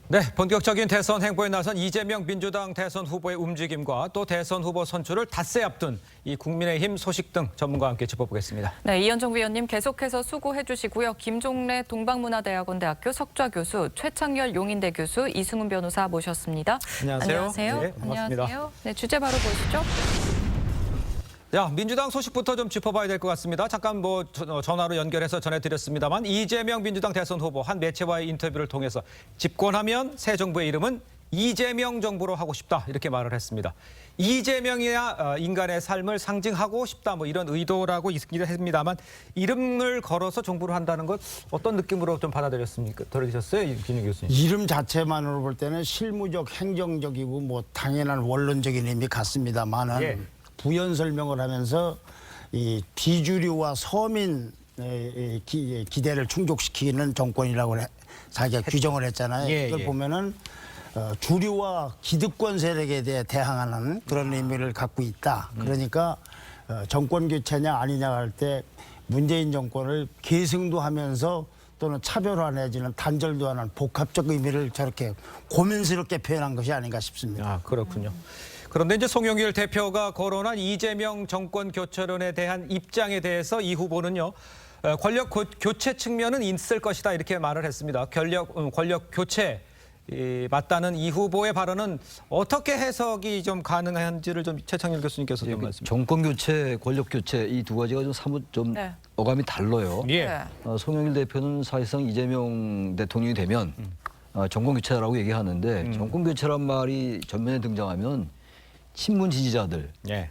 네, 본격적인 대선 행보에 나선 이재명 민주당 대선 후보의 움직임과 또 대선 후보 선출을 닷새 앞둔 이 국민의힘 소식 등 전문가와 함께 짚어보겠습니다. 네, 이현정 위원님 계속해서 수고해 주시고요. 김종래 동방문화대학원 대학교 석좌 교수, 최창열 용인대 교수, 이승훈 변호사 모셨습니다. 안녕하세요. 안녕하세요. 네, 반갑습니다. 안녕하세요. 네, 주제 바로 보시죠. 자, 민주당 소식부터 좀 짚어봐야 될 것 같습니다. 잠깐 전화로 연결해서 전해드렸습니다만 이재명 민주당 대선 후보 한 매체와의 인터뷰를 통해서 집권하면 새 정부의 이름은 이재명 정부로 하고 싶다 이렇게 말을 했습니다. 이재명이야 인간의 삶을 상징하고 싶다 이런 의도라고 있긴 합니다만 이름을 걸어서 정부를 한다는 것 어떤 느낌으로 좀 받아들였습니까? 들으셨어요, 김 교수님? 이름 자체만으로 볼 때는 실무적, 행정적이고 당연한 원론적인 의미 같습니다만은. 예. 부연 설명을 하면서 이 비주류와 서민 기대를 충족시키는 정권이라고 자기가 규정을 했잖아요. 예, 이걸 예. 보면은 주류와 기득권 세력에 대해 대항하는 그런 의미를 갖고 있다. 그러니까 정권 교체냐 아니냐 할 때 문재인 정권을 계승도 하면서 또는 차별화 내지는 단절도 하는 복합적 의미를 저렇게 고민스럽게 표현한 것이 아닌가 싶습니다. 아, 그렇군요. 그런데 이제 송영길 대표가 거론한 이재명 정권 교체론에 대한 입장에 대해서 이 후보는요. 권력 교체 측면은 있을 것이다 이렇게 말을 했습니다. 권력 교체 맞다는 이 후보의 발언은 어떻게 해석이 좀 가능한지를 좀 최창렬 교수님께서 좀 말씀. 정권 교체, 권력 교체 이 두 가지가 좀 사뭇 좀 네. 어감이 달라요. 예. 송영길 대표는 사실상 이재명 대통령이 되면 정권 교체라고 얘기하는데 정권 교체란 말이 전면에 등장하면 친문 지지자들의 예.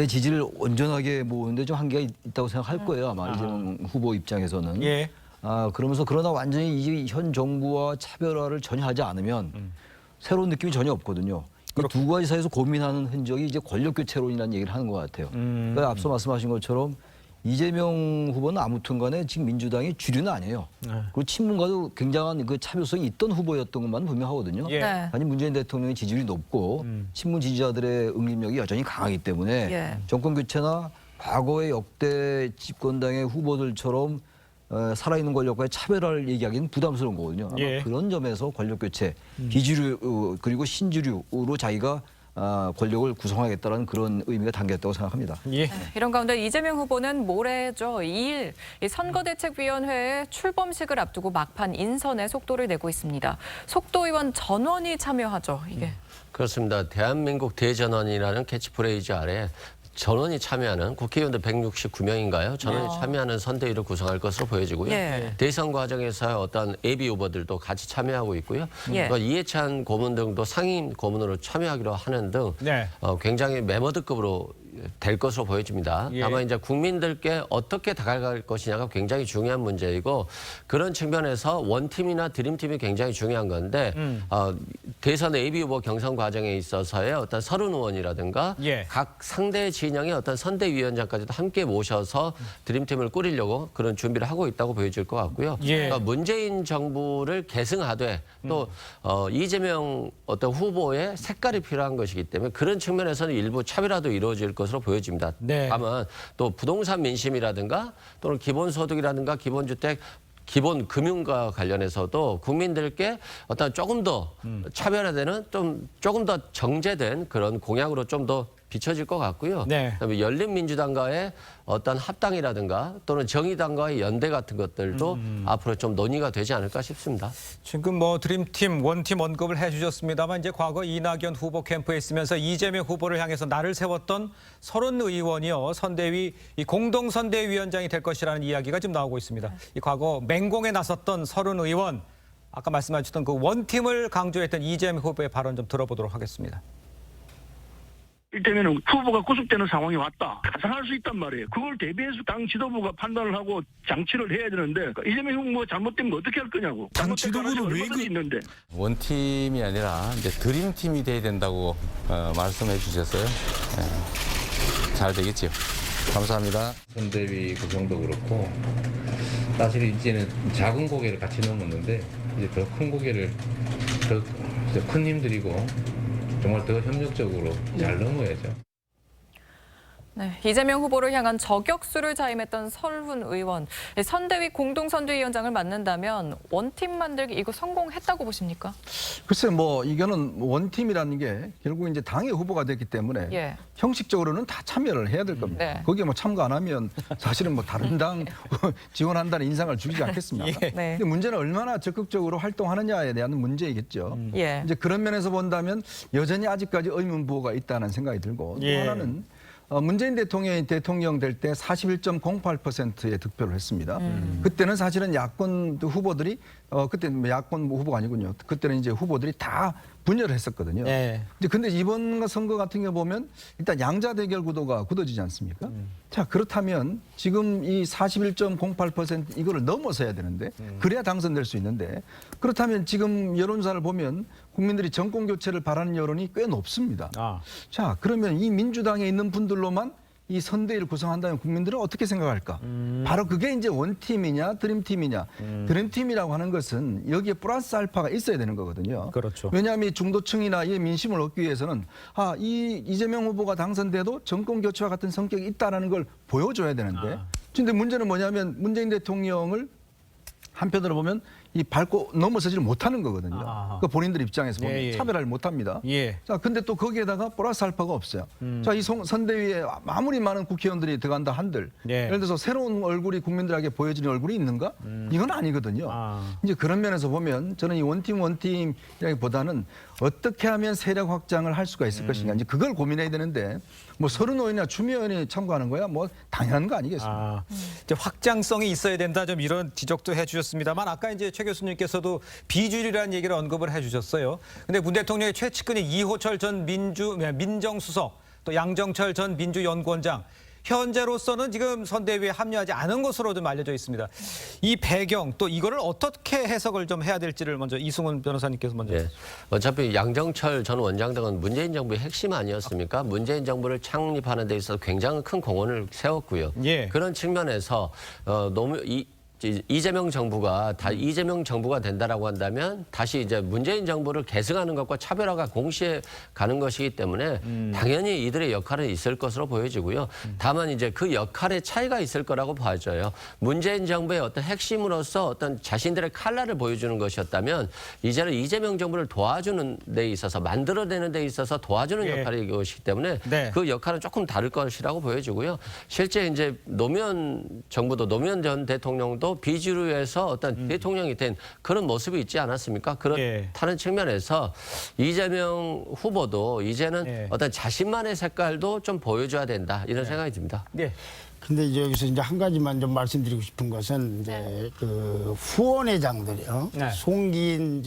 지지를 온전하게 모으는데 좀 한계가 있다고 생각할 거예요. 아마 이재명 후보 입장에서는. 예. 그러면서 그러나 완전히 이 현 정부와 차별화를 전혀 하지 않으면 새로운 느낌이 전혀 없거든요. 이 두 가지 사이에서 고민하는 흔적이 이제 권력 교체론이라는 얘기를 하는 것 같아요. 그러니까 앞서 말씀하신 것처럼 이재명 후보는 아무튼 간에 지금 민주당이 주류는 아니에요. 그리고 친문과도 굉장한 그 차별성이 있던 후보였던 것만 분명하거든요. 예. 네. 아니 문재인 대통령의 지지율이 높고 친문 지지자들의 응집력이 여전히 강하기 때문에 예. 정권 교체나 과거의 역대 집권당의 후보들처럼 살아있는 권력과의 차별화를 얘기하기는 부담스러운 거거든요. 아마 예. 그런 점에서 권력 교체, 비주류 그리고 신주류로 자기가 권력을 구성하겠다는 그런 의미가 담겼다고 생각합니다. 예. 이런 가운데 이재명 후보는 모레죠. 2일 이 선거대책위원회의 출범식을 앞두고 막판 인선에 속도를 내고 있습니다. 속도위원 전원이 참여하죠. 이게. 그렇습니다. 대한민국 대전원이라는 캐치프레이즈 아래 전원이 참여하는 국회의원들 169명인가요? 전원이 참여하는 선대위를 구성할 것으로 보여지고요. 예. 대선 과정에서 어떤 예비 후보들도 같이 참여하고 있고요. 예. 이해찬 고문 등도 상임 고문으로 참여하기로 하는 등 네. 굉장히 메머드급으로 될 것으로 보여집니다. 예. 다만 이제 국민들께 어떻게 다가갈 것이냐가 굉장히 중요한 문제이고 그런 측면에서 원팀이나 드림팀이 굉장히 중요한 건데 대선 예비 후보 경선 과정에 있어서의 어떤 서른 의원이라든가 예. 각 상대 진영의 어떤 선대위원장까지도 함께 모셔서 드림팀을 꾸리려고 그런 준비를 하고 있다고 보여질 것 같고요. 예. 그러니까 문재인 정부를 계승하되 또 이재명 어떤 후보의 색깔이 필요한 것이기 때문에 그런 측면에서는 일부 차별화도 이루어질 것으로 보여집니다. 네. 다만 또 부동산 민심이라든가 또는 기본소득이라든가 기본주택 기본 금융과 관련해서도 국민들께 어떤 조금 더 차별화되는 조금 더 정제된 그런 공약으로 좀 더 비춰질 것 같고요. 네. 그다음에 열린민주당과의 어떤 합당이라든가 또는 정의당과의 연대 같은 것들도 앞으로 좀 논의가 되지 않을까 싶습니다. 지금 드림팀, 원팀 언급을 해주셨습니다만 이제 과거 이낙연 후보 캠프에 있으면서 이재명 후보를 향해서 날을 세웠던 서른 의원이요 선대위 이 공동 선대위원장이 될 것이라는 이야기가 지금 나오고 있습니다. 이 과거 맹공에 나섰던 서른 의원 아까 말씀하셨던 그 원팀을 강조했던 이재명 후보의 발언 좀 들어보도록 하겠습니다. 이때면 후보가 구속되는 상황이 왔다. 가상할 수 있단 말이에요. 그걸 대비해서 당 지도부가 판단을 하고 장치를 해야 되는데 이재명 후보 잘못되면 어떻게 할 거냐고. 당 지도부는 왜 있는데. 원팀이 아니라 이제 드림팀이 돼야 된다고 말씀해 주셨어요. 잘 되겠죠. 감사합니다. 선대위 구성도 그렇고 사실 이제는 작은 고개를 같이 넘었는데 이제 더 큰 고개를 더 큰 힘들이고 정말 더 협력적으로 잘 넘어야죠. 네, 이재명 후보를 향한 저격수를 자임했던 설훈 의원. 선대위 공동선대위원장을 맡는다면 원팀 만들기 이거 성공했다고 보십니까? 글쎄 뭐 이거는 원팀이라는 게 결국 이제 당의 후보가 됐기 때문에 예. 형식적으로는 다 참여를 해야 될 겁니다. 네. 거기에 뭐 참가 안 하면 사실은 뭐 다른 당 지원한다는 인상을 주지 않겠습니까? 네. 근데 문제는 얼마나 적극적으로 활동하느냐에 대한 문제이겠죠. 예. 이제 그런 면에서 본다면 여전히 아직까지 의문부호가 있다는 생각이 들고 또 하나는 문재인 대통령이 대통령 될 때 41.08%의 득표를 했습니다. 그때는 사실은 야권 후보들이 그때는 뭐 야권 후보가 아니군요. 그때는 이제 후보들이 다 분열을 했었거든요. 네. 이제 근데 이번 선거 같은 경우 보면 일단 양자 대결 구도가 굳어지지 않습니까? 자, 그렇다면 지금 이 41.08% 이거를 넘어서야 되는데 그래야 당선될 수 있는데 그렇다면 지금 여론조사를 보면 국민들이 정권 교체를 바라는 여론이 꽤 높습니다. 아. 자, 그러면 이 민주당에 있는 분들로만 이 선대위를 구성한다면 국민들은 어떻게 생각할까? 바로 그게 이제 원팀이냐 드림팀이냐. 드림팀이라고 하는 것은 여기에 플러스 알파가 있어야 되는 거거든요. 그렇죠. 왜냐하면 이 중도층이나 이 민심을 얻기 위해서는 이 이재명 후보가 당선돼도 정권 교체와 같은 성격이 있다는 걸 보여줘야 되는데 근데 문제는 뭐냐면 문재인 대통령을 한편으로 보면 이 밟고 넘어서지를 못하는 거거든요. 그러니까 본인들 입장에서 보면 예, 예. 차별을 못합니다. 예. 자, 근데 또 거기에다가 플러스 알파가 없어요. 자, 이 선대위에 아무리 많은 국회의원들이 들어간다 한들 예. 예를 들어서 새로운 얼굴이 국민들에게 보여지는 얼굴이 있는가? 이건 아니거든요. 이제 그런 면에서 보면 저는 이 원팀이라기보다는 어떻게 하면 세력 확장을 할 수가 있을 것인가 이제 그걸 고민해야 되는데 뭐 서른 의원이나 추미애 의원이 참고하는 거야 뭐 당연한 거 아니겠습니까? 이제 확장성이 있어야 된다 좀 이런 지적도 해주셨습니다만 아까 이제 최 교수님께서도 비주류라는 얘기를 언급을 해주셨어요. 근데 문 대통령의 최측근이 이호철 전 민정수석 또 양정철 전 민주연구원장 현재로서는 지금 선대위에 합류하지 않은 것으로 좀 알려져 있습니다. 이 배경 또 이거를 어떻게 해석을 좀 해야 될지를 먼저 이승훈 변호사님께서 먼저. 네. 어차피 양정철 전 원장 등은 문재인 정부의 핵심 아니었습니까? 문재인 정부를 창립하는 데 있어서 굉장히 큰 공헌을 세웠고요. 예. 그런 측면에서 이재명 정부가 이재명 정부가 된다라고 한다면 다시 이제 문재인 정부를 계승하는 것과 차별화가 동시에 가는 것이기 때문에 당연히 이들의 역할은 있을 것으로 보여지고요. 다만 이제 그 역할의 차이가 있을 거라고 봐져요. 문재인 정부의 어떤 핵심으로서 어떤 자신들의 칼날을 보여주는 것이었다면 이제는 이재명 정부를 도와주는 데 있어서 만들어내는 데 있어서 도와주는 예. 역할이 것이기 때문에 네. 그 역할은 조금 다를 것이라고 보여지고요. 실제 이제 노무현 정부도 노무현 전 대통령도 비주류에서 어떤 대통령이 된 그런 모습이 있지 않았습니까? 그렇다는 측면에서 이재명 후보도 이제는 어떤 자신만의 색깔도 좀 보여줘야 된다 이런 생각이 듭니다. 네. 근데 이제 여기서 이제 한 가지만 좀 말씀드리고 싶은 것은 이제 그 후원회장들이요. 네. 송기인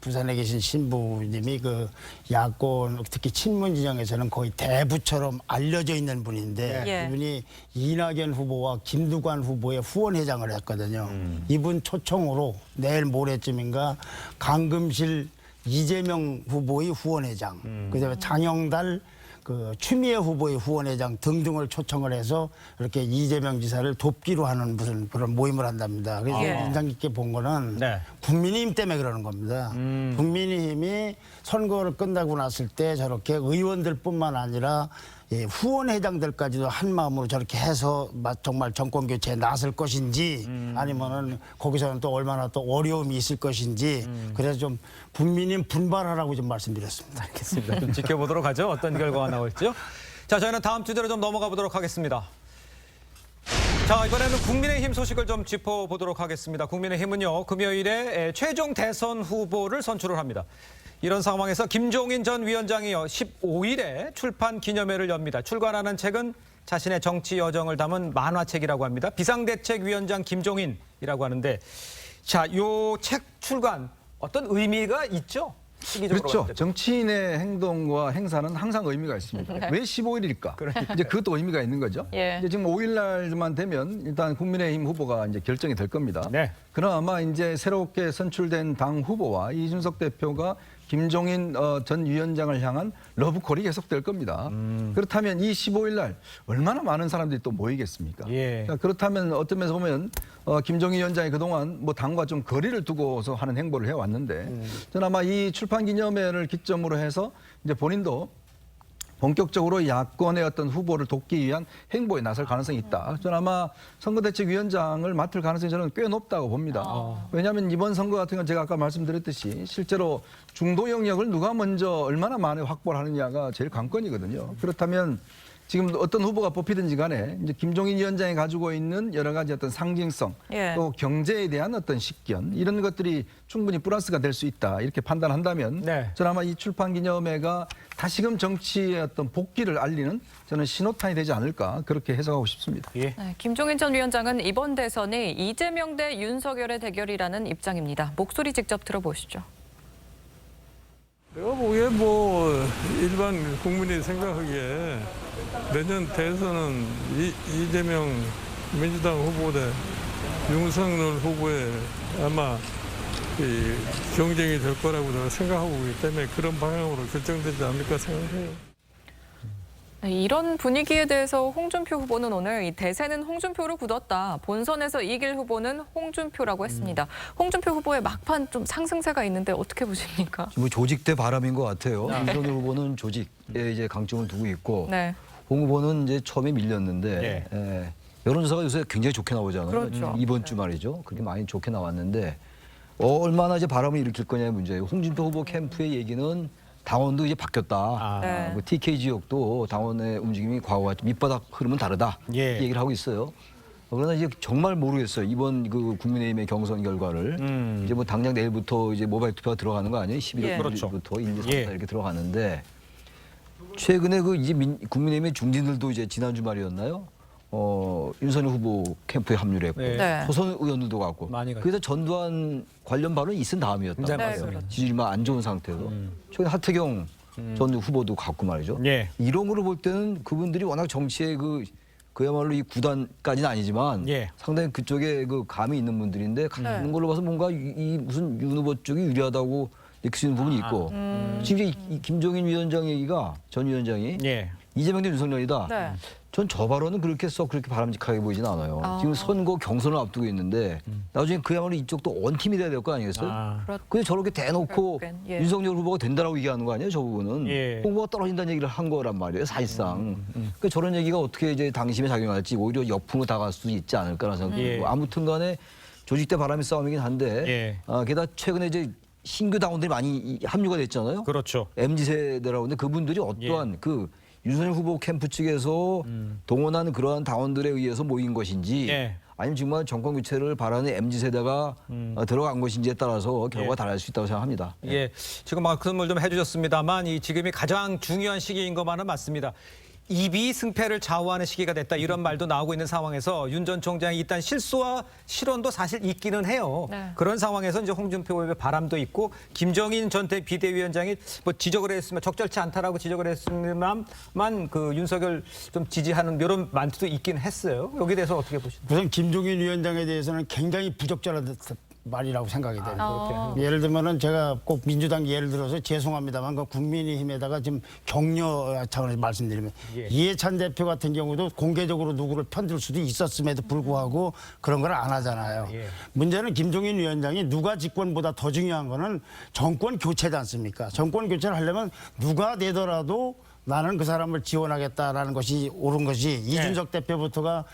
부산에 계신 신부님이 그 야권 특히 친문 진영에서는 거의 대부처럼 알려져 있는 분인데 예. 이분이 이낙연 후보와 김두관 후보의 후원회장을 했거든요. 이분 초청으로 내일 모레쯤인가 강금실 이재명 후보의 후원회장, 그다음에 장영달 그 추미애 후보의 후원회장 등등을 초청을 해서 이렇게 이재명 지사를 돕기로 하는 무슨 그런 모임을 한답니다. 그래서 인상 깊게 본 거는 네. 국민의힘 때문에 그러는 겁니다. 국민의힘이 선거를 끝나고 났을 때 저렇게 의원들뿐만 아니라 후원회장들까지도 한 마음으로 저렇게 해서 정말 정권 교체에 나설 것인지 아니면은 거기서는 또 얼마나 또 어려움이 있을 것인지 그래서 좀 국민님 분발하라고 좀 말씀드렸습니다. 알겠습니다. 좀 지켜보도록 하죠. 어떤 결과가 나올지요. 자, 저희는 다음 주제로 좀 넘어가 보도록 하겠습니다. 자, 이번에는 국민의힘 소식을 좀 짚어보도록 하겠습니다. 국민의힘은요, 금요일에 최종 대선 후보를 선출을 합니다. 이런 상황에서 김종인 전 위원장이요 15일에 출판 기념회를 엽니다. 출간하는 책은 자신의 정치 여정을 담은 만화책이라고 합니다. 비상대책위원장 김종인이라고 하는데 자, 요 책 출간 어떤 의미가 있죠? 시기적으로 그렇죠. 정치인의 행동과 행사는 항상 의미가 있습니다. 왜 15일일까? 이제 그것도 의미가 있는 거죠. 예. 이제 지금 5일 날만 되면 일단 국민의힘 후보가 이제 결정이 될 겁니다. 네. 그럼 아마 이제 새롭게 선출된 당 후보와 이준석 대표가 김종인 전 위원장을 향한 러브콜이 계속될 겁니다. 그렇다면 이 15일 날 얼마나 많은 사람들이 또 모이겠습니까? 예. 자, 그렇다면 어떤 면에서 보면 김종인 위원장이 그동안 뭐 당과 좀 거리를 두고서 하는 행보를 해왔는데 저는 아마 이 출판 기념회를 기점으로 해서 이제 본인도 본격적으로 야권의 어떤 후보를 돕기 위한 행보에 나설 가능성이 있다. 저는 아마 선거대책위원장을 맡을 가능성이 저는 꽤 높다고 봅니다. 왜냐하면 이번 선거 같은 건 제가 아까 말씀드렸듯이 실제로 중도 영역을 누가 먼저 얼마나 많이 확보를 하느냐가 제일 관건이거든요. 그렇다면 지금 어떤 후보가 뽑히든지 간에 이제 김종인 위원장이 가지고 있는 여러 가지 어떤 상징성 예. 또 경제에 대한 어떤 식견 이런 것들이 충분히 플러스가 될 수 있다 이렇게 판단한다면 네. 저는 아마 이 출판기념회가 다시금 정치의 어떤 복귀를 알리는 저는 신호탄이 되지 않을까 그렇게 해석하고 싶습니다. 예. 네, 김종인 전 위원장은 이번 대선이 이재명 대 윤석열의 대결이라는 입장입니다. 목소리 직접 들어보시죠. 내가 보기에 뭐 일반 국민이 생각하기에 내년 대선은 이재명 민주당 후보 대 윤석열 후보의 아마 이 경쟁이 될 거라고 저는 생각하고 있기 때문에 그런 방향으로 결정되지 않을까 생각해요. 네, 이런 분위기에 대해서 홍준표 후보는 오늘 이 대세는 홍준표로 굳었다. 본선에서 이길 후보는 홍준표라고 했습니다. 홍준표 후보의 막판 좀 상승세가 있는데 어떻게 보십니까? 뭐 조직대 바람인 것 같아요. 윤석열 후보는 조직에 이제 강점을 두고 있고 네. 홍 후보는 이제 처음에 밀렸는데 여론조사가 요새 굉장히 좋게 나오잖아요. 그렇죠. 이번 주 말이죠. 그렇게 많이 좋게 나왔는데 얼마나 이제 바람을 일으킬 거냐의 문제예요. 홍준표 후보 캠프의 얘기는 당원도 이제 바뀌었다. 네. 뭐 TK 지역도 당원의 움직임이 과거와 밑바닥 흐름은 다르다. 예. 이 얘기를 하고 있어요. 그러나 이제 정말 모르겠어요. 이번 그 국민의힘의 경선 결과를 이제 뭐 당장 내일부터 이제 모바일 투표가 들어가는 거 아니에요? 11월 예. 1일부터 1, 2, 3, 4 예. 이렇게 들어가는데 최근에 그 이제 국민의힘의 중진들도 이제 지난 주말이었나요? 윤석열 후보 캠프에 합류를 했고 네. 초선 의원들도 갔고 많이 갔죠. 그래서 전두환 관련 발언이 있은 다음이었다. 네, 맞습니다. 맞아요. 지지율만 안 좋은 상태로 최근에 하태경 전 후보도 갔고 말이죠. 예. 이런 거로 볼 때는 그분들이 워낙 정치에 그야말로 이 구단까지는 아니지만 예. 상당히 그쪽에 그 감이 있는 분들인데 가는 걸로 봐서 뭔가 이 무슨 윤 후보 쪽이 유리하다고 느낄 수 있는 부분이 있고 지금 이제 이 김종인 위원장 얘기가 전 위원장이 예. 이재명 대 윤석열이다. 네. 전 저 발언은 그렇게 바람직하게 보이진 않아요. 지금 선거 경선을 앞두고 있는데 나중에 그야말로 이쪽도 원팀이 돼야 될 거 아니겠어요? 근데 저렇게 대놓고 결국엔, 예. 윤석열 후보가 된다라고 얘기하는 거 아니에요? 저 부분은 예. 후보가 떨어진다는 얘기를 한 거란 말이에요. 사실상. 그러니까 저런 얘기가 어떻게 이제 당심에 작용할지 오히려 역풍으로 다가갈 수 있지 않을까라는 생각이 예. 들고 아무튼간에 조직대 바람의 싸움이긴 한데 예. 게다가 최근에 이제 신규 당원들이 많이 합류가 됐잖아요. 그렇죠. MZ 세대라고 하는데 그분들이 어떠한 그 윤석열 후보 캠프 측에서 동원한 그러한 당원들에 의해서 모인 것인지 예. 아니면 정말 정권 교체를 바라는 MZ 세대가 들어간 것인지에 따라서 결과가 예. 달라질 수 있다고 생각합니다. 예, 지금 말씀을 좀 해주셨습니다만 이 지금이 가장 중요한 시기인 것만은 맞습니다. 입이 승패를 좌우하는 시기가 됐다 이런 말도 나오고 있는 상황에서 윤 전 총장이 일단 실수와 실언도 사실 있기는 해요. 네. 그런 상황에서 이제 홍준표 후보의 바람도 있고 김정인 전 비대위원장이 뭐 지적을 했으면 적절치 않다라고 지적을 했으면만 그 윤석열 좀 지지하는 이런 말도 있긴 했어요. 여기에 대해서 어떻게 보시나요? 우선 김종인 위원장에 대해서는 굉장히 부적절한 말이라고 생각이 돼요. 예를 들면은 제가 꼭 민주당 예를 들어서 죄송합니다만 그 국민의힘에다가 지금 격려 차원에서 말씀드리면 예. 이해찬 대표 같은 경우도 공개적으로 누구를 편들 수도 있었음에도 불구하고 그런 걸 안 하잖아요. 예. 문제는 김종인 위원장이 누가 집권보다 더 중요한 거는 정권 교체지 않습니까? 정권 교체를 하려면 누가 되더라도 나는 그 사람을 지원하겠다라는 것이 옳은 것이 이준석 대표부터가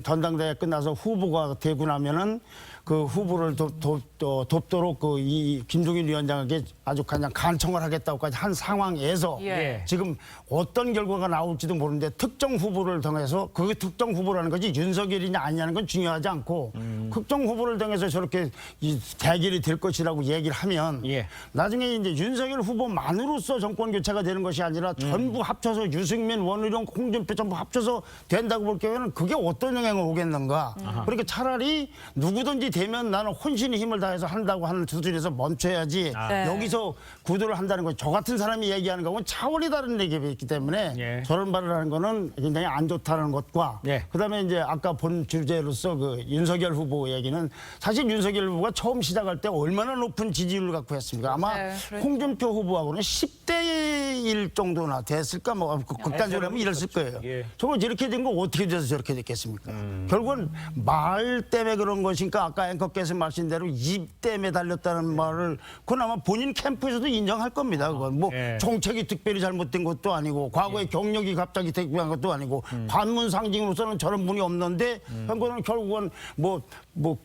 전당대회 끝나서 후보가 되고 나면은 그 후보를 돕도록 그 이 김종인 위원장에게 아주 그냥 간청을 하겠다고까지 한 상황에서 예. 지금 어떤 결과가 나올지도 모르는데 특정 후보를 통해서 그 특정 후보라는 것이 윤석열이냐 아니냐는 건 중요하지 않고 특정 후보를 통해서 저렇게 이 대결이 될 것이라고 얘기를 하면 예. 나중에 이제 윤석열 후보만으로서 정권 교체가 되는 것이 아니라 전부 합쳐서 유승민, 원희룡, 홍준표 전부 합쳐서 된다고 볼 경우에는 그게 어떤 영향을 오겠는가. 그러니까 차라리 누구든지 되면 나는 혼신의 힘을 다해서 한다고 하는 수준에서 멈춰야지 네. 여기서 구도를 한다는 거 저 같은 사람이 얘기하는 거는 차원이 다른 얘기가 있기 때문에 예. 저런 말을 하는 거는 굉장히 안 좋다는 것과 예. 그다음에 이제 아까 본 주제로서 그 윤석열 후보 얘기는 사실 윤석열 후보가 처음 시작할 때 얼마나 높은 지지율을 갖고 했습니까? 아마 네, 그렇죠. 홍준표 후보하고는 10대 1 정도나 됐을까 뭐 극단적으로 하면 이랬을 거예요. 예. 저거 이렇게 된 거 어떻게 돼서 저렇게 됐겠습니까? 결국은 말 때문에 그런 것이니까 아까 아까 앵커께서 말씀대로 입 때문에 달렸다는 말을 그건 아마 본인 캠프에서도 인정할 겁니다. 그건 뭐 정책이 특별히 잘못된 것도 아니고 과거에 경력이 갑자기 특별한 것도 아니고 관문 상징으로서는 저런 분이 없는데 그거는 결국은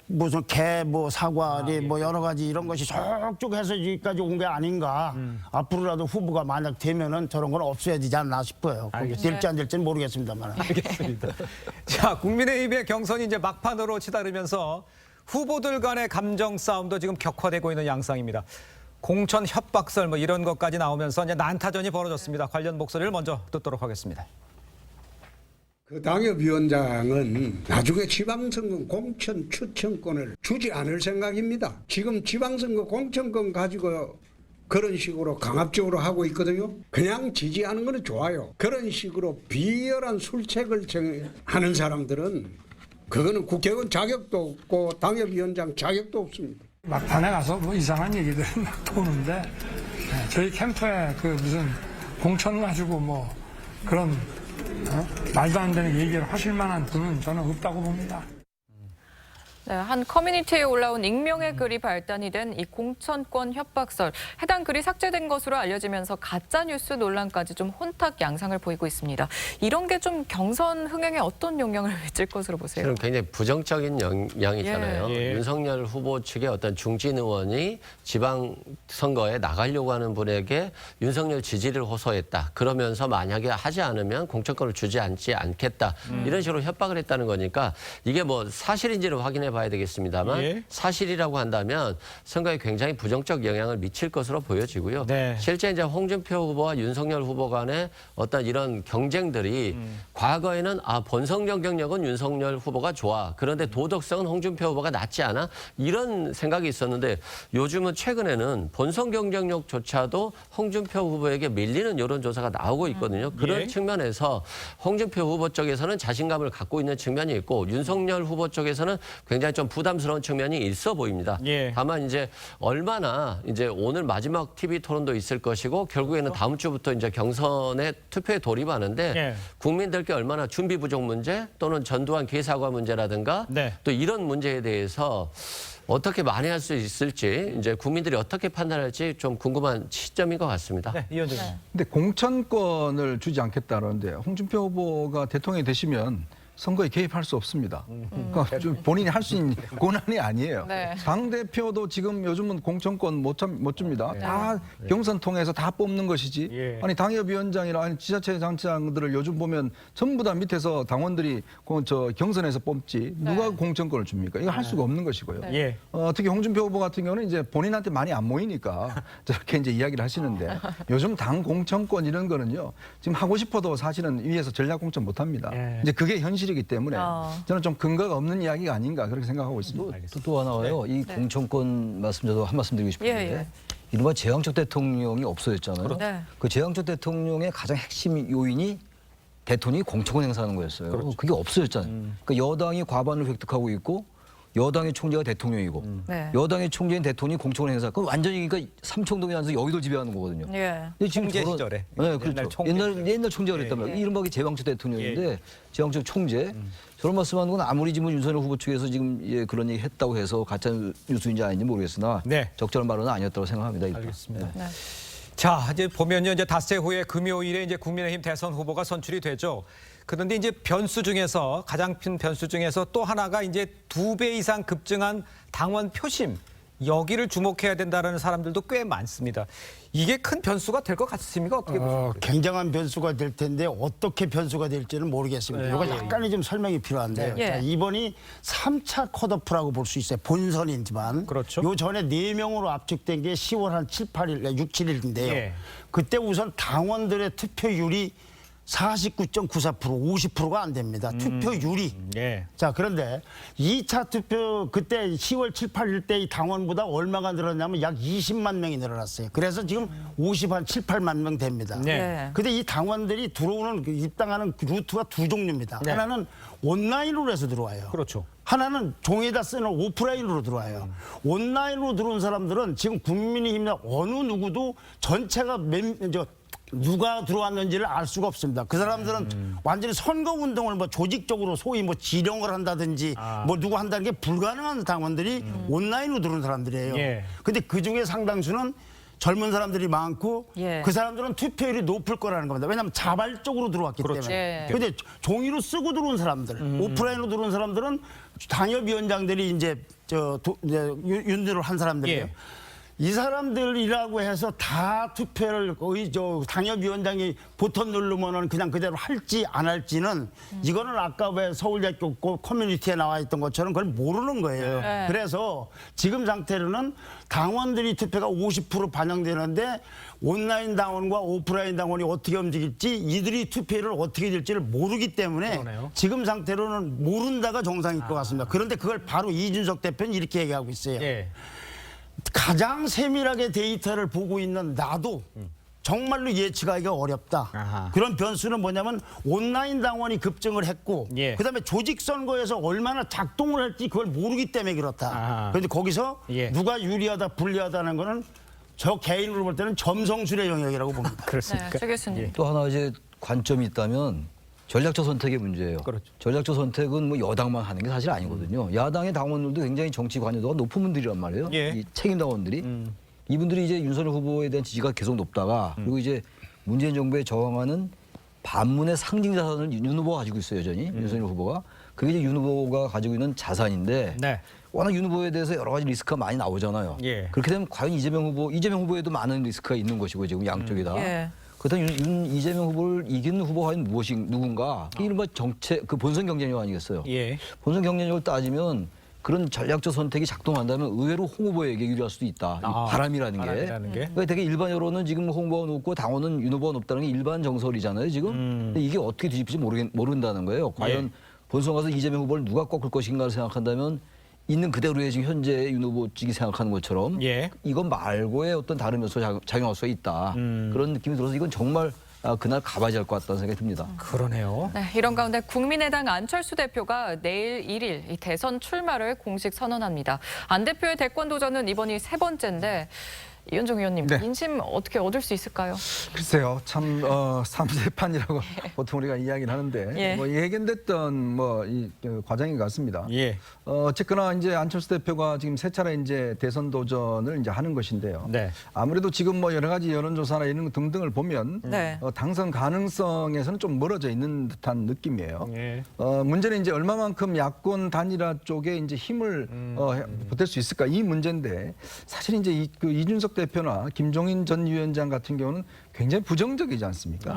무슨 개 사과리 뭐 여러 가지 이런 것이 쭉쭉 해서 여기까지 온 게 아닌가. 앞으로라도 후보가 만약 되면은 저런 건 없어야 되지 않나 싶어요. 될지 안 될지는 모르겠습니다만. 알겠습니다. 자, 국민의힘의 경선이 이제 막판으로 치달으면서 후보들 간의 감정 싸움도 지금 격화되고 있는 양상입니다. 공천 협박설 뭐 이런 것까지 나오면서 이제 난타전이 벌어졌습니다. 관련 목소리를 먼저 듣도록 하겠습니다. 그 당협위원장은 나중에 지방선거 공천 추천권을 주지 않을 생각입니다. 지금 지방선거 공천권 가지고 그런 식으로 강압적으로 하고 있거든요. 그냥 지지하는 거는 좋아요. 그런 식으로 비열한 술책을 하는 사람들은 그거는 국회의원 자격도 없고 당협위원장 자격도 없습니다. 막판에 가서 뭐 이상한 얘기들이 막 도는데 저희 캠프에 그 무슨 공천 가지고 뭐 그런 말도 안 되는 얘기를 하실 만한 분은 저는 없다고 봅니다. 네, 한 커뮤니티에 올라온 익명의 글이 발단이 된 이 공천권 협박설. 해당 글이 삭제된 것으로 알려지면서 가짜뉴스 논란까지 좀 혼탁 양상을 보이고 있습니다. 이런 게 좀 경선 흥행에 어떤 영향을 미칠 것으로 보세요? 저는 굉장히 부정적인 영향이잖아요. 윤석열 후보 측의 어떤 중진 의원이 지방선거에 나가려고 하는 분에게 윤석열 지지를 호소했다. 그러면서 만약에 하지 않으면 공천권을 주지 않겠다. 이런 식으로 협박을 했다는 거니까 이게 뭐 사실인지를 확인해 봐야 되겠습니다만 사실이라고 한다면 선거에 굉장히 부정적 영향을 미칠 것으로 보여지고요. 실제 이제 홍준표 후보와 윤석열 후보 간의 어떤 이런 경쟁들이 과거에는 본선 경쟁력은 윤석열 후보가 좋아. 그런데 도덕성은 홍준표 후보가 낫지 않아? 이런 생각이 있었는데 요즘은 최근에는 본선 경쟁력조차도 홍준표 후보에게 밀리는 여론조사가 나오고 있거든요. 그런 측면에서 홍준표 후보 쪽에서는 자신감을 갖고 있는 측면이 있고 윤석열 후보 쪽에서는 굉장히 좀 부담스러운 측면이 있어 보입니다. 다만 이제 얼마나 이제 오늘 마지막 TV 토론도 있을 것이고 결국에는 다음 주부터 이제 경선에 투표에 돌입하는데 국민들께 얼마나 준비 부족 문제 또는 전두환 개사과 문제라든가 또 이런 문제에 대해서 어떻게 만회할 수 있을지 이제 국민들이 어떻게 판단할지 좀 궁금한 시점인 것 같습니다. 이현정. 근데 공천권을 주지 않겠다는데 홍준표 후보가 대통령이 되시면 선거에 개입할 수 없습니다. 그러니까 좀 본인이 할 수 있는 권한이 아니에요. 당대표도 지금 요즘은 공천권 못 줍니다. 다 경선 통해서 다 뽑는 것이지. 아니 당협위원장이나 아니 지자체장들을 요즘 보면 전부 다 밑에서 당원들이 경선에서 뽑지 누가 공천권을 줍니까? 이거 할 수가 없는 것이고요. 특히 홍준표 후보 같은 경우는 이제 본인한테 많이 안 모이니까 저렇게 이제 이야기를 하시는데 요즘 당 공천권 이런 거는요. 지금 하고 싶어도 사실은 위에서 전략 공천 못 합니다. 이제 그게 현실이기 때문에 저는 좀 근거가 없는 이야기가 아닌가 그렇게 생각하고 있습니다. 또 하나요. 이 공천권 말씀 저도 한 말씀 드리고 싶은데 이른바 제왕적 대통령이 없어졌잖아요. 그 제왕적 대통령의 가장 핵심 요인이 대통령이 공천권 행사하는 거였어요. 그게 없어졌잖아요. 그러니까 여당이 과반을 획득하고 있고 여당의 총재가 대통령이고 여당의 총재인 대통령이 공천권 행사. 그럼 완전히 그러니까 삼청동이 아니라 여의도 지배하는 거거든요. 지금 총재 시절에. 그렇죠. 옛날 총재가 그랬단 말이에요. 이른바 제왕적 대통령인데 제왕적 총재. 저런 말씀하는 건 아무리 지금 윤석열 후보 측에서 지금 그런 얘기 했다고 해서 가짜 뉴스인지 아닌지 모르겠으나 적절한 발언은 아니었다고 생각합니다. 일단. 알겠습니다. 자, 이제 보면요, 이제 닷새 후에 금요일에 이제 국민의힘 대선 후보가 선출이 되죠. 그런데 이제 변수 중에서 가장 큰 변수 중에서 또 하나가 이제 2배 이상 급증한 당원 표심. 여기를 주목해야 된다는 사람들도 꽤 많습니다. 이게 큰 변수가 될 것 같습니까? 어떻게 보십니까? 굉장한 변수가 될 텐데 어떻게 변수가 될지는 모르겠습니다. 이거 약간의 좀 설명이 필요한데요. 자, 이번이 3차 컷오프라고 볼 수 있어요. 본선이지만. 요 전에 4명으로 압축된 게 10월 한 7, 8일, 6, 7일인데요. 그때 우선 당원들의 투표율이 49.94%, 50%가 안 됩니다. 투표율이. 자, 그런데 2차 투표 그때 10월 7, 8일 때 이 당원보다 얼마가 늘었냐면 약 20만 명이 늘어났어요. 그래서 지금 50한 7, 8만 명 됩니다. 근데 이 당원들이 들어오는 입당하는 루트가 두 종류입니다. 하나는 온라인으로 해서 들어와요. 하나는 종이에다 쓰는 오프라인으로 들어와요. 온라인으로 들어온 사람들은 지금 국민의힘이나 어느 누구도 전체가 누가 들어왔는지를 알 수가 없습니다. 그 사람들은 완전히 선거 운동을 뭐 조직적으로 소위 뭐 지령을 한다든지 뭐 누구 한다는 게 불가능한 당원들이 온라인으로 들어온 사람들이에요. 예. 근데 그 중에 상당수는 젊은 사람들이 많고 예. 그 사람들은 투표율이 높을 거라는 겁니다. 왜냐하면 자발적으로 들어왔기 때문에. 예. 근데 종이로 쓰고 들어온 사람들, 오프라인으로 들어온 사람들은 당협위원장들이 이제 이제 윤들을 한 사람들이에요. 예. 이 사람들이라고 해서 다 투표를 거의 당협위원장이 버튼 누르면은 그냥 그대로 할지 안 할지는 이거는 아까 왜 서울대학교 커뮤니티에 나와 있던 것처럼 그걸 모르는 거예요. 네. 그래서 지금 상태로는 당원들이 투표가 50% 반영되는데 온라인 당원과 오프라인 당원이 어떻게 움직일지 이들이 투표를 어떻게 될지를 모르기 때문에 그러네요. 지금 상태로는 모른다가 정상일 것 같습니다. 그런데 그걸 바로 이준석 대표는 이렇게 얘기하고 있어요. 예. 가장 세밀하게 데이터를 보고 있는 나도 정말로 예측하기가 어렵다. 아하. 그런 변수는 뭐냐면 온라인 당원이 급증을 했고 예. 그다음에 조직 선거에서 얼마나 작동을 할지 그걸 모르기 때문에 그렇다. 아하. 그런데 거기서 예. 누가 유리하다 불리하다는 거는 저 개인으로 볼 때는 점성술의 영역이라고 봅니다. 그렇습니까? 네, 최 교수님. 예. 또 하나 이제 관점이 있다면 전략적 선택의 문제예요. 그렇죠. 전략적 선택은 뭐 여당만 하는 게 사실 아니거든요. 야당의 당원들도 굉장히 정치 관여도가 높은 분들이란 말이에요. 예. 이 책임 당원들이. 이분들이 이제 윤석열 후보에 대한 지지가 계속 높다가 그리고 이제 문재인 정부에 저항하는 반문의 상징 자산을 윤 후보가 가지고 있어요, 여전히. 윤석열 후보가. 그게 이제 윤 후보가 가지고 있는 자산인데 네. 워낙 윤 후보에 대해서 여러 가지 리스크가 많이 나오잖아요. 예. 그렇게 되면 과연 이재명 후보에도 많은 리스크가 있는 것이고 지금 양쪽이다. 예. 그렇다면 이재명 후보를 이기는 후보가 과연 누군가? 이른바 정책, 그 본선 경쟁력 아니겠어요? 예. 본선 경쟁력을 따지면 그런 전략적 선택이 작동한다면 의외로 홍 후보에게 유리할 수도 있다. 이 바람이라는 게. 바람이라는 게. 그러니까 되게 일반 여론은 지금 홍 후보가 높고 당원은 윤 후보가 높다는 게 일반 정설이잖아요, 지금. 근데 이게 어떻게 뒤집힐지 모른다는 거예요. 과연 본선 가서 이재명 후보를 누가 꺾을 것인가를 생각한다면 있는 그대로의 지금 현재 윤 후보 측이 생각하는 것처럼 예. 이건 말고의 어떤 다른 요소가 작용할 수가 있다. 그런 느낌이 들어서 이건 정말 그날 가봐야 할 것 같다는 생각이 듭니다. 그러네요. 네, 이런 가운데 국민의당 안철수 대표가 내일 1일 이 대선 출마를 공식 선언합니다. 안 대표의 대권 도전은 이번이 세 번째인데 이현정 의원님, 네. 민심 어떻게 얻을 수 있을까요? 글쎄요, 참 삼세판이라고 보통 우리가 이야기를 하는데 예. 뭐 예견됐던 이 과정인 것 같습니다. 예. 어쨌거나 이제 안철수 대표가 지금 세 차례 이제 대선 도전을 이제 하는 것인데요. 네. 아무래도 지금 뭐 여러 가지 여론조사나 이런 거 등등을 보면 네. 당선 가능성에서는 좀 멀어져 있는 듯한 느낌이에요. 예. 문제는 이제 얼마만큼 야권 단일화 쪽에 이제 힘을 보탤 수 있을까 이 문제인데 사실 이제 그 이준석 대표나 김종인 전 위원장 같은 경우는 굉장히 부정적이지 않습니까?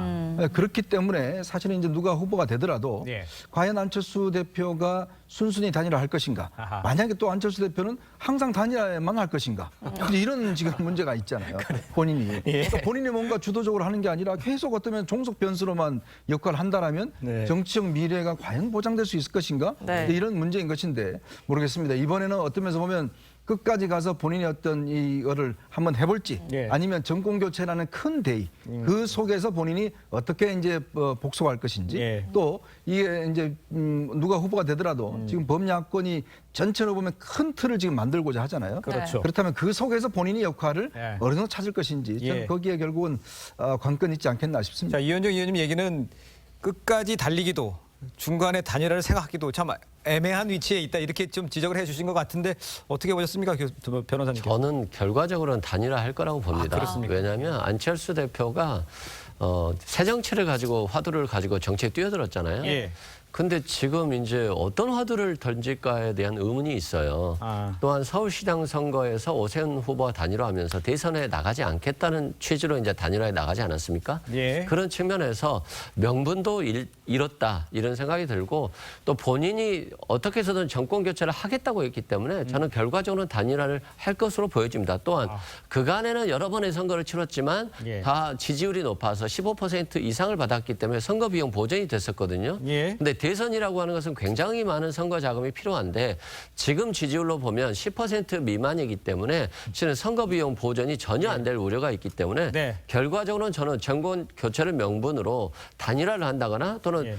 그렇기 때문에 사실은 이제 누가 후보가 되더라도 예. 과연 안철수 대표가 순순히 단일화할 것인가? 아하. 만약에 또 안철수 대표는 항상 단일화만 할 것인가? 이제 이런 지금 문제가 있잖아요. 본인이. 그러니까 본인이 뭔가 주도적으로 하는 게 아니라 계속 어쩌면 종속 변수로만 역할을 한다라면 네. 정치적 미래가 과연 보장될 수 있을 것인가? 네. 이런 문제인 것인데 모르겠습니다. 이번에는 어떤 면에서 보면 끝까지 가서 본인이 어떤 이거를 한번 해볼지 예. 아니면 정권 교체라는 큰 대의 그 속에서 본인이 어떻게 이제 복속할 것인지 예. 또 이게 이제 누가 후보가 되더라도 지금 범야권이 전체로 보면 큰 틀을 지금 만들고자 하잖아요. 그렇죠. 그렇다면 그 속에서 본인이 역할을 예. 어느 정도 찾을 것인지 저는 예. 거기에 결국은 관건이 있지 않겠나 싶습니다. 자, 이현정 의원님 얘기는 끝까지 달리기도 중간에 단일화를 생각하기도 참 애매한 위치에 있다 이렇게 좀 지적을 해주신 것 같은데 어떻게 보셨습니까, 변호사님? 저는 결과적으로는 단일화할 거라고 봅니다. 그렇습니까? 왜냐하면 안철수 대표가 새 정치를 가지고 화두를 가지고 정치에 뛰어들었잖아요. 예. 근데 지금 이제 어떤 화두를 던질까에 대한 의문이 있어요. 또한 서울시장 선거에서 오세훈 후보와 단일화하면서 대선에 나가지 않겠다는 취지로 이제 단일화에 나가지 않았습니까? 예. 그런 측면에서 명분도 잃었다 이런 생각이 들고 또 본인이 어떻게 해서든 정권 교체를 하겠다고 했기 때문에 저는 결과적으로는 단일화를 할 것으로 보여집니다. 또한 그간에는 여러 번의 선거를 치렀지만 예. 다 지지율이 높아서 15% 이상을 받았기 때문에 선거 비용 보전이 됐었거든요. 예. 근데 대선이라고 하는 것은 굉장히 많은 선거 자금이 필요한데 지금 지지율로 보면 10% 미만이기 때문에 실은 선거 비용 보전이 전혀 안 될 우려가 있기 때문에 네. 결과적으로는 저는 정권 교체를 명분으로 단일화를 한다거나 또는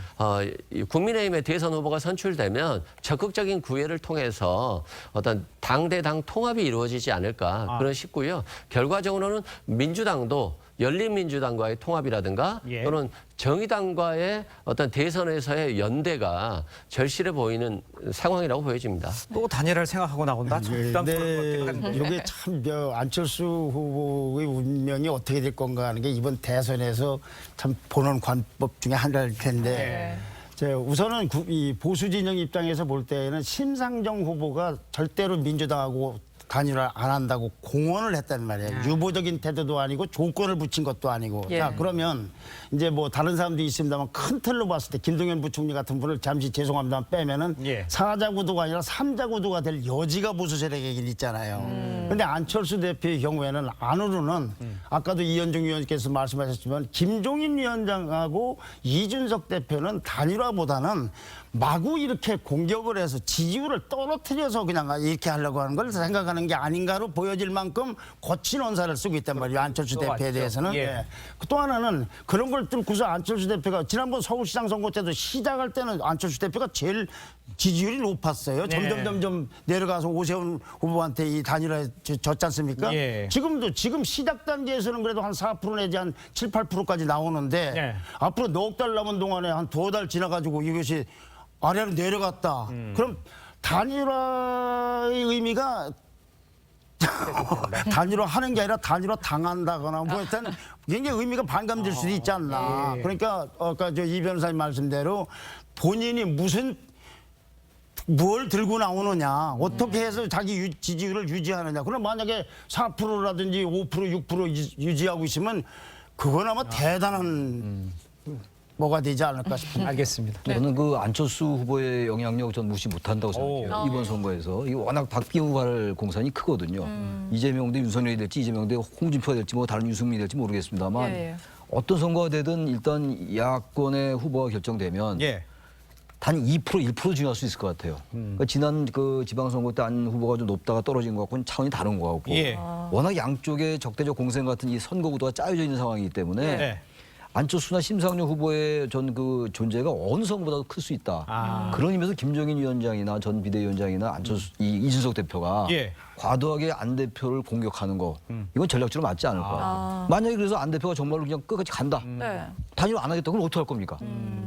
국민의힘의 대선 후보가 선출되면 적극적인 구애를 통해서 어떤 당대당 통합이 이루어지지 않을까 그런 싶고요. 결과적으로는 민주당도 열린민주당과의 통합이라든가 예. 또는 정의당과의 어떤 대선에서의 연대가 절실해 보이는 상황이라고 보여집니다. 또 단일화를 생각하고 나온다. 참 부담스러울 것 같긴 한데. 이게 참 안철수 후보의 운명이 어떻게 될 건가 하는 게 이번 대선에서 참 보는 관법 중에 하나일 텐데 우선은 이 보수 진영 입장에서 볼 때는 심상정 후보가 절대로 민주당하고 단일화 안 한다고 공언을 했단 말이에요. 유보적인 태도도 아니고 조건을 붙인 것도 아니고. 예. 자, 그러면 이제 뭐 다른 사람도 있습니다만 큰 틀로 봤을 때 김동연 부총리 같은 분을 잠시 죄송합니다만 빼면은 예. 4자 구도가 아니라 3자 구도가 될 여지가 보수 세력에게 있잖아요. 그런데 안철수 대표의 경우에는 안으로는 아까도 이현중 위원께서 말씀하셨지만 김종인 위원장하고 이준석 대표는 단일화보다는 마구 이렇게 공격을 해서 지지율을 떨어뜨려서 그냥 이렇게 하려고 하는 걸 생각하는 게 아닌가로 보여질 만큼 거친 언사를 쓰고 있단 말이에요. 안철수 또 대표에 맞죠. 대해서는. 예. 예. 또 하나는 그런 걸 뚫고서 안철수 대표가 지난번 서울시장 선거 때도 시작할 때는 안철수 대표가 제일 지지율이 높았어요. 네. 점점 내려가서 오세훈 후보한테 이 단일화에 졌지 않습니까? 예. 지금 시작 단계에서는 그래도 한 4% 내지 한 7, 8%까지 나오는데 예. 앞으로 넉 달 남은 동안에 한 2달 지나가지고 이것이 아래로 내려갔다. 그럼 단일화의 의미가 단일화 하는 게 아니라 단일화 당한다거나 뭐 일단 굉장히 의미가 반감될 수도 있지 않나. 그러니까 아까 이 변호사님 말씀대로 본인이 뭘 들고 나오느냐, 어떻게 해서 자기 지지율을 유지하느냐. 그럼 만약에 4%라든지 5%, 6% 유지하고 있으면 그건 아마 대단한 뭐가 되지 않을까 싶습니다. 알겠습니다. 저는 그 안철수 후보의 영향력 전 무시 못한다고 생각해요. 이번 선거에서 이게 워낙 박빙후할 공산이 크거든요. 이재명 대 윤석열이 될지 이재명 대 홍준표가 될지 뭐 다른 유승민이 될지 모르겠습니다만 예. 어떤 선거가 되든 일단 야권의 후보가 결정되면 예. 단 2%, 1% 중요할 수 있을 것 같아요. 그러니까 지난 그 지방선거 때 안 후보가 좀 높다가 떨어진 것 같고는 차원이 다른 것 같고 예. 워낙 양쪽의 적대적 공생 같은 이 선거 구도가 짜여져 있는 상황이기 때문에 네. 안철수나 심상정 후보의 전 그 존재가 어느 선거보다도 클 수 있다. 그런 의미에서 김종인 위원장이나 전 비대위원장이나 안철수 이준석 대표가 예. 과도하게 안 대표를 공격하는 거 이건 전략적으로 맞지 않을 것 같아요. 만약에 그래서 안 대표가 정말로 그냥 끝까지 간다. 네. 단일 안 하겠다. 그럼 어떻게 할 겁니까?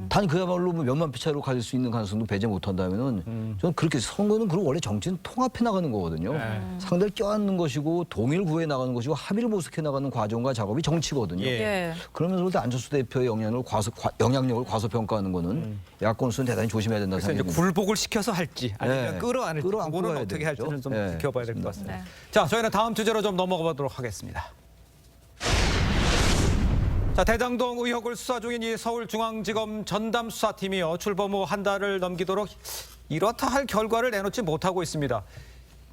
단 그야말로 뭐 몇만 표 차이로 가질 수 있는 가능성도 배제 못한다면은 저는 그렇게 선거는 그리고 원래 정치는 통합해 나가는 거거든요. 상대를 껴안는 것이고 동의를 구해 나가는 것이고 합의를 모색해 나가는 과정과 작업이 정치거든요. 예. 그러면서 볼 때 안철수 대표의 영향력을 과소평가하는 거는 야권으로서는 대단히 조심해야 된다 그래서 이제 생각합니다. 굴복을 시켜서 할지 아니면 네. 끌어안을지 끌어안고 그거는 가야 어떻게 되겠죠. 할지는 좀 네. 지켜봐야 될 것 같습니다. 네. 자, 저희는 다음 주제로 좀 넘어가 보도록 하겠습니다. 자, 대장동 의혹을 수사 중인 이 서울중앙지검 전담수사팀이요. 출범 후 한 달을 넘기도록 이렇다 할 결과를 내놓지 못하고 있습니다.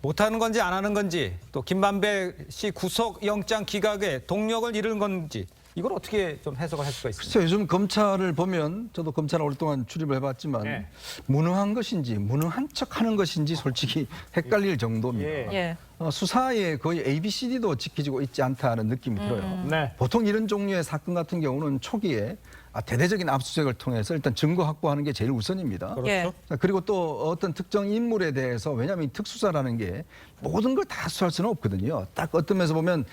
못하는 건지 안 하는 건지 또 김만배 씨 구속영장 기각에 동력을 잃은 건지 이걸 어떻게 좀 해석을 할 수가 있습니까? 글쎄요, 요즘 검찰을 보면 저도 검찰을 오랫동안 출입을 해봤지만 네. 무능한 것인지 무능한 척하는 것인지 솔직히 헷갈릴 정도입니다. 예. 수사에 거의 ABCD도 지켜지고 있지 않다는 느낌이 들어요. 네. 보통 이런 종류의 사건 같은 경우는 초기에 대대적인 압수수색을 통해서 일단 증거 확보하는 게 제일 우선입니다. 예. 그리고 또 어떤 특정 인물에 대해서 왜냐하면 이 특수사라는 게 모든 걸 다 수사할 수는 없거든요. 딱 어떤 면에서 보면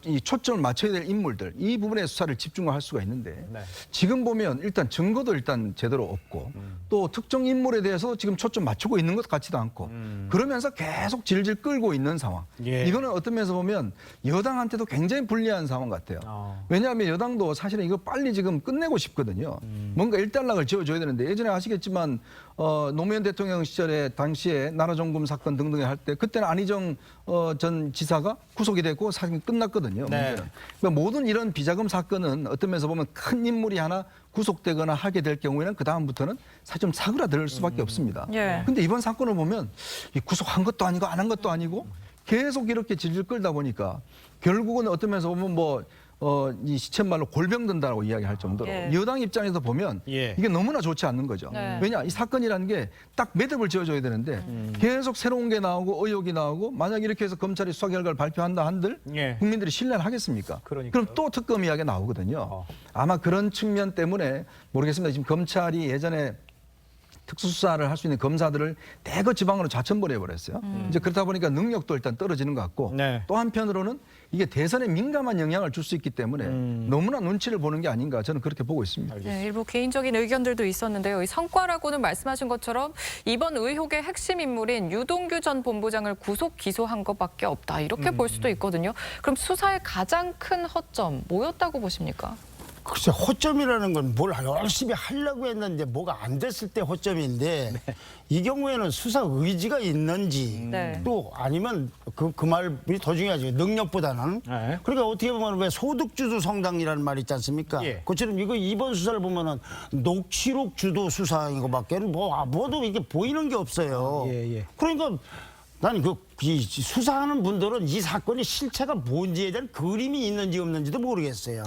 이 초점을 맞춰야 될 인물들 이 부분에 수사를 집중할 수가 있는데 네. 지금 보면 일단 증거도 일단 제대로 없고 또 특정 인물에 대해서 지금 초점 맞추고 있는 것 같지도 않고 그러면서 계속 질질 끌고 있는 상황. 예. 이거는 어떤 면에서 보면 여당한테도 굉장히 불리한 상황 같아요. 왜냐하면 여당도 사실은 이거 빨리 지금 끝내고 싶거든요. 뭔가 일단락을 지어줘야 되는데 예전에 아시겠지만 노무현 대통령 시절에 당시에 나라정금 사건 등등 할 때 그때는 안희정 전 지사가 구속이 됐고 사건이 끝났거든요. 네. 문제는. 그러니까 모든 이런 비자금 사건은 어떤 면에서 보면 큰 인물이 하나 구속되거나 하게 될 경우에는 그 다음부터는 사실 좀 사그라들 수밖에 없습니다. 예. 근데 이번 사건을 보면 이 구속한 것도 아니고 안 한 것도 아니고 계속 이렇게 질질 끌다 보니까 결국은 어떤 면에서 보면 이 시쳇말로 골병 든다고 이야기할 정도로 예. 여당 입장에서 보면 예. 이게 너무나 좋지 않는 거죠. 네. 왜냐 이 사건이라는 게 딱 매듭을 지어줘야 되는데 계속 새로운 게 나오고 의혹이 나오고 만약 이렇게 해서 검찰이 수사 결과를 발표한다 한들 예. 국민들이 신뢰를 하겠습니까? 그러니까요. 그럼 또 특검 이야기 나오거든요. 아마 그런 측면 때문에 모르겠습니다. 지금 검찰이 예전에 특수수사를 할 수 있는 검사들을 대거 지방으로 좌천보내버렸어요. 이제 그렇다 보니까 능력도 일단 떨어지는 것 같고 네. 또 한편으로는 이게 대선에 민감한 영향을 줄 수 있기 때문에 너무나 눈치를 보는 게 아닌가 저는 그렇게 보고 있습니다. 네, 일부 개인적인 의견들도 있었는데요. 이 성과라고는 말씀하신 것처럼 이번 의혹의 핵심 인물인 유동규 전 본부장을 구속 기소한 것밖에 없다. 이렇게 볼 수도 있거든요. 그럼 수사의 가장 큰 허점 뭐였다고 보십니까? 글쎄 허점이라는 건 뭘 열심히 하려고 했는데 뭐가 안 됐을 때 허점인데 이 경우에는 수사 의지가 있는지 네. 또 아니면 그 말이 더 중요하죠. 능력보다는. 네. 그러니까 어떻게 보면 왜 소득주도 성당이라는 말 있지 않습니까? 예. 그처럼 이번 수사를 보면은 녹취록 주도 수사인 것밖에는 뭐도 이게 보이는 게 없어요. 예. 그러니까 나는 이 수사하는 분들은 이 사건의 실체가 뭔지에 대한 그림이 있는지 없는지도 모르겠어요.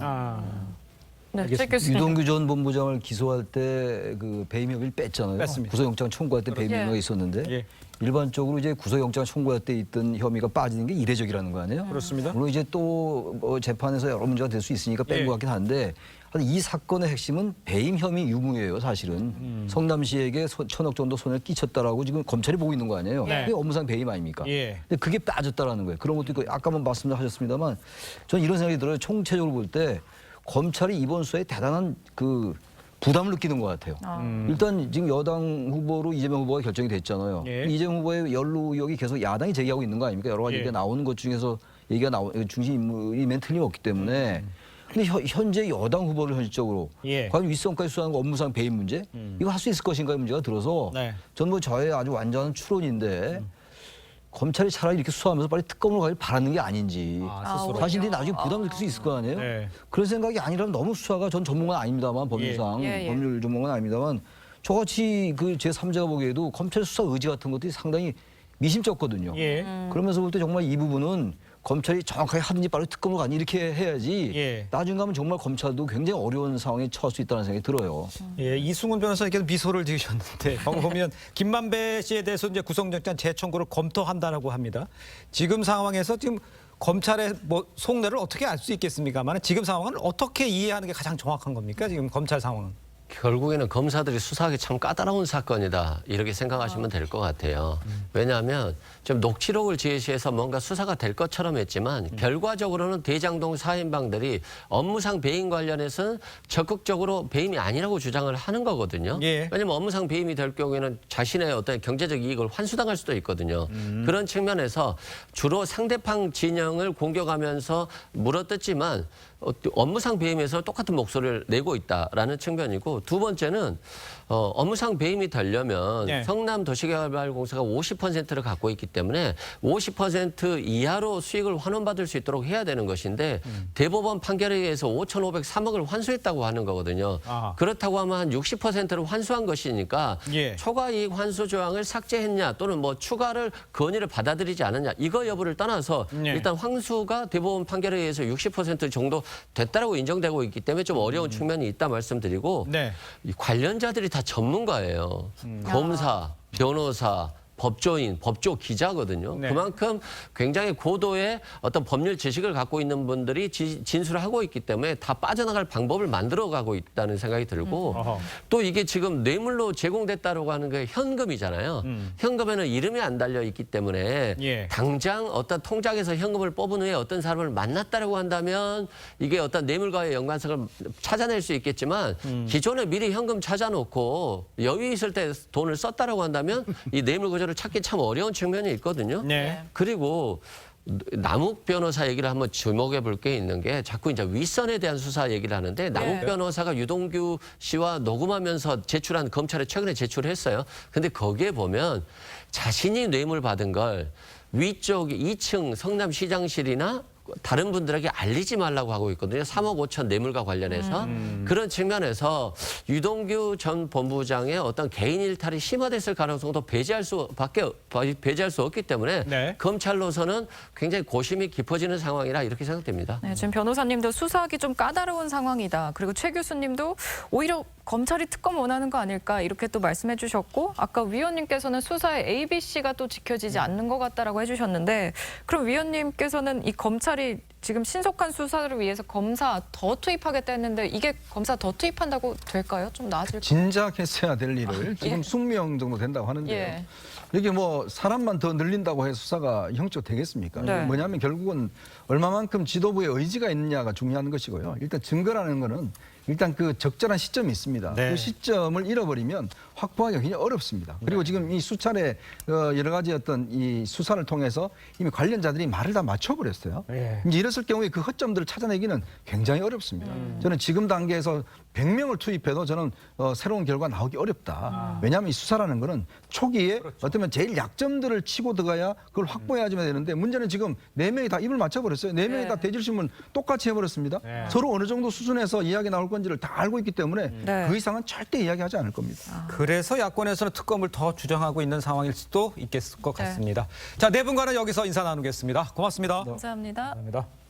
네, 최 교수님. 유동규 전 본부장을 기소할 때 그 배임 혐의를 뺐잖아요. 뺐습니다. 구속영장 청구할 때 배임 예. 혐의가 있었는데 예. 일반적으로 이제 구속영장 청구할 때 있던 혐의가 빠지는 게 이례적이라는 거 아니에요? 그렇습니다. 물론 이제 또 뭐 재판에서 여러 문제가 될 수 있으니까 뺀 예. 것 같긴 한데 이 사건의 핵심은 배임 혐의 유무예요, 사실은. 성남시에게 천억 정도 손해를 끼쳤다라고 지금 검찰이 보고 있는 거 아니에요? 네. 그게 업무상 배임 아닙니까? 예. 근데 그게 빠졌다라는 거예요. 그런 것도 있고 아까만 말씀하셨습니다만 저는 이런 생각이 들어요. 총체적으로 볼 때 검찰이 이번 수사에 대단한 그 부담을 느끼는 것 같아요. 일단 지금 여당 후보로 이재명 후보가 결정이 됐잖아요. 예. 이재명 후보의 연루 의혹이 계속 야당이 제기하고 있는 거 아닙니까? 여러 가지 예. 얘기가 나오는 것 중에서 얘기가 중심 인물이면 틀림없기 때문에. 근데 현재 여당 후보를 현실적으로 예. 과연 윗선까지 수사하는 거 업무상 배임 문제 이거 할 수 있을 것인가의 문제가 들어서 네. 전 뭐 저의 아주 완전한 추론인데 검찰이 차라리 이렇게 수사하면서 빨리 특검으로 가길 바라는 게 아닌지 스스로. 자신들이 나중에 부담을 느낄 수 있을 거 아니에요? 네. 그런 생각이 아니라면 너무 수사가 전 전문가는 아닙니다만 법률상 예. 법률 전문가는 아닙니다만 저같이 그 제3자가 보기에도 검찰 수사 의지 같은 것들이 상당히 미심쩍거든요. 예. 그러면서 볼 때 정말 이 부분은 검찰이 정확하게 하든지 빨리 특검으로 가니 이렇게 해야지 예. 나중에 가면 정말 검찰도 굉장히 어려운 상황에 처할 수 있다는 생각이 들어요. 예, 이승훈 변호사님께서 미소를 지으셨는데 방금 보면 김만배 씨에 대해서 이제 구속영장 재청구를 검토한다라고 합니다. 지금 상황에서 지금 검찰의 뭐 속내를 어떻게 알 수 있겠습니까만 지금 상황은 어떻게 이해하는 게 가장 정확한 겁니까? 지금 검찰 상황은. 결국에는 검사들이 수사하기 참 까다로운 사건이다 이렇게 생각하시면 될 것 같아요. 왜냐하면 좀 녹취록을 제시해서 뭔가 수사가 될 것처럼 했지만 결과적으로는 대장동 사인방들이 업무상 배임 관련해서는 적극적으로 배임이 아니라고 주장을 하는 거거든요. 예. 왜냐하면 업무상 배임이 될 경우에는 자신의 어떤 경제적 이익을 환수당할 수도 있거든요. 그런 측면에서 주로 상대방 진영을 공격하면서 물어뜯지만 업무상 배임에서 똑같은 목소리를 내고 있다라는 측면이고 두 번째는 업무상 배임이 되려면 네. 성남도시개발공사가 50%를 갖고 있기 때문에 50% 이하로 수익을 환원받을 수 있도록 해야 되는 것인데 대법원 판결에 의해서 5,503억을 환수했다고 하는 거거든요. 아하. 그렇다고 하면 한 60%를 환수한 것이니까 예. 초과이익 환수 조항을 삭제했냐 또는 뭐 추가를 건의를 받아들이지 않았냐 이거 여부를 떠나서 예. 일단 환수가 대법원 판결에 의해서 60% 정도 됐다라고 인정되고 있기 때문에 좀 어려운 측면이 있다 말씀드리고 네. 이 관련자들이 다 전문가예요. 검사, 변호사, 법조인, 법조 기자거든요. 네. 그만큼 굉장히 고도의 어떤 법률 지식을 갖고 있는 분들이 진술을 하고 있기 때문에 다 빠져나갈 방법을 만들어가고 있다는 생각이 들고 어허. 또 이게 지금 뇌물로 제공됐다고 하는 게 현금이잖아요. 현금에는 이름이 안 달려 있기 때문에 예. 당장 어떤 통장에서 현금을 뽑은 후에 어떤 사람을 만났다고 한다면 이게 어떤 뇌물과의 연관성을 찾아낼 수 있겠지만 기존에 미리 현금 찾아놓고 여유 있을 때 돈을 썼다라고 한다면 이 뇌물 구조를 찾기 참 어려운 측면이 있거든요. 네. 그리고 남욱 변호사 얘기를 한번 주목해 볼 게 있는 게 자꾸 이제 윗선에 대한 수사 얘기를 하는데 남욱 변호사가 유동규 씨와 녹음하면서 제출한 검찰에 최근에 제출했어요. 근데 거기에 보면 자신이 뇌물 받은 걸 위쪽 2층 성남시장실이나 다른 분들에게 알리지 말라고 하고 있거든요. 3억 5천 뇌물과 관련해서. 그런 측면에서 유동규 전 본부장의 어떤 개인 일탈이 심화됐을 가능성도 배제할 수 없기 때문에 네. 검찰로서는 굉장히 고심이 깊어지는 상황이라 이렇게 생각됩니다. 네, 지금 변호사님도 수사하기 좀 까다로운 상황이다. 그리고 최 교수님도 오히려 검찰이 특검 원하는 거 아닐까 이렇게 또 말씀해 주셨고 아까 위원님께서는 수사의 ABC가 또 지켜지지 않는 것 같다라고 해주셨는데 그럼 위원님께서는 이 검찰이 지금 신속한 수사를 위해서 검사 더 투입하겠다 했는데 이게 검사 더 투입한다고 될까요? 좀 나아질까요? 진작했어야 될 일을 지금 예. 20명 정도 된다고 하는데요. 예. 이게 뭐 사람만 더 늘린다고 해서 수사가 형식 되겠습니까? 네. 뭐냐면 결국은 얼마만큼 지도부의 의지가 있느냐가 중요한 것이고요. 일단 증거라는 거는 일단 그 적절한 시점이 있습니다. 네. 그 시점을 잃어버리면 확보하기가 굉장히 어렵습니다. 그리고 지금 이 수차례 여러 가지 어떤 이 수사를 통해서 이미 관련자들이 말을 다 맞춰버렸어요. 이제 이랬을 경우에 그 허점들을 찾아내기는 굉장히 어렵습니다. 저는 지금 단계에서 100명을 투입해도 저는 새로운 결과 나오기 어렵다. 왜냐하면 이 수사라는 거는 초기에 어쩌면 제일 약점들을 치고 들어가야 그걸 확보해야지만 되는데 문제는 지금 4명이 다 입을 맞춰버렸어요. 4명이 다 대질신문 똑같이 해버렸습니다. 서로 어느 정도 수준에서 이야기 나올 건지를 다 알고 있기 때문에 네. 그 이상은 절대 이야기하지 않을 겁니다. 그래서 야권에서는 특검을 더 주장하고 있는 상황일 수도 있겠을 것 같습니다. 자, 네 분과는 여기서 인사 나누겠습니다. 고맙습니다. 감사합니다. 감사합니다.